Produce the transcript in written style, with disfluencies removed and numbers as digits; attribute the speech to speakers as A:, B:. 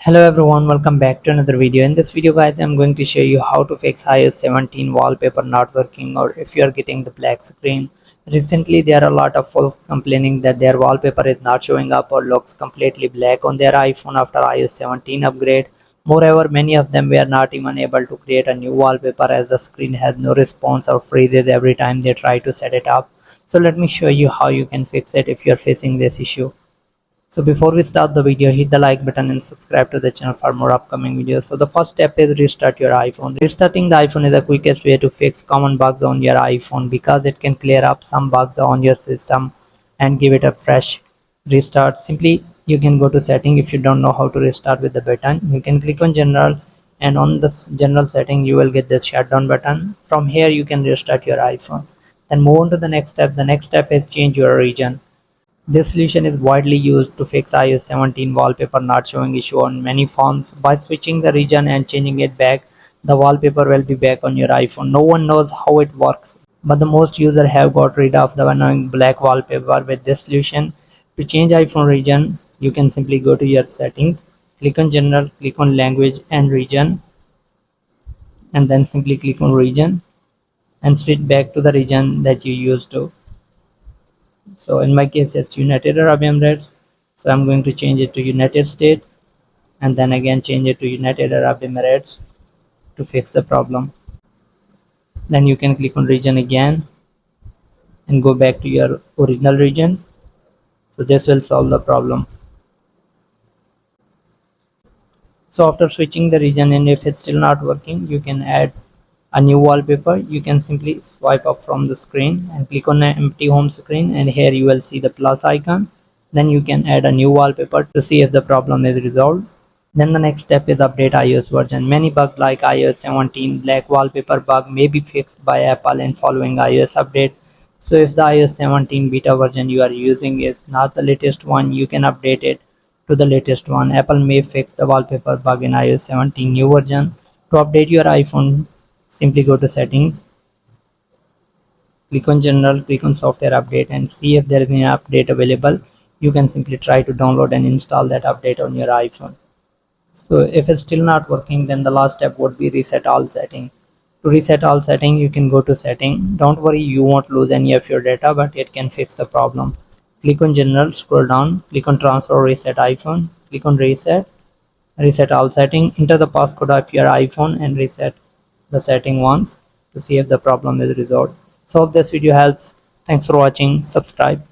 A: Hello everyone, welcome back to another video. In this video guys, I'm going to show you how to fix iOS 17 wallpaper not working or if you are getting the black screen. Recently there are a lot of folks complaining that their wallpaper is not showing up or looks completely black on their iPhone after iOS 17 upgrade. Moreover, many of them were not even able to create a new wallpaper as the screen has no response or freezes every time they try to set it up. So let me show you how you can fix it if you're facing this issue. So before we start the video, hit the like button and subscribe to the channel for more upcoming videos. So the first step is restart your iPhone. Restarting the iPhone is the quickest way to fix common bugs on your iPhone because it can clear up some bugs on your system and give it a fresh restart. Simply you can go to setting. If you don't know how to restart with the button, you can click on general, and on this general setting you will get this shutdown button. From here you can restart your iPhone. Then move on to the next step. The next step is change your region. This solution is widely used to fix iOS 17 wallpaper not showing issue on many phones. By switching the region and changing it back, the wallpaper will be back on your iPhone. No one knows how it works, but the most users have got rid of the annoying black wallpaper with this solution. To change iPhone region, you can simply go to your settings, click on general, click on language and region, and then simply click on region and switch back to the region that you used to. So in my case it's United Arab Emirates, so I'm going to change it to United States and then again change it to United Arab Emirates to fix the problem. Then you can click on region again and go back to your original region, so this will solve the problem. So after switching the region, and if it's still not working, you can add a new wallpaper. You can simply swipe up from the screen and click on an empty home screen, and here you will see the plus icon. Then you can add a new wallpaper to see if the problem is resolved. Then the next step is update iOS version. Many bugs like iOS 17 black wallpaper bug may be fixed by Apple in following iOS update. So if the iOS 17 beta version you are using is not the latest one, you can update it to the latest one. Apple may fix the wallpaper bug in iOS 17 new version. To update your iPhone, simply go to settings, click on general, click on software update and see if there is an update available. You can simply try to download and install that update on your iPhone. So if it's still not working, then the last step would be reset all setting. To reset all setting, you can go to setting. Don't worry, you won't lose any of your data, but it can fix the problem. Click on general, scroll down, click on transfer reset iPhone, click on reset all setting, enter the passcode of your iPhone and reset the setting once to see if the problem is resolved. So hope this video helps. Thanks for watching. Subscribe.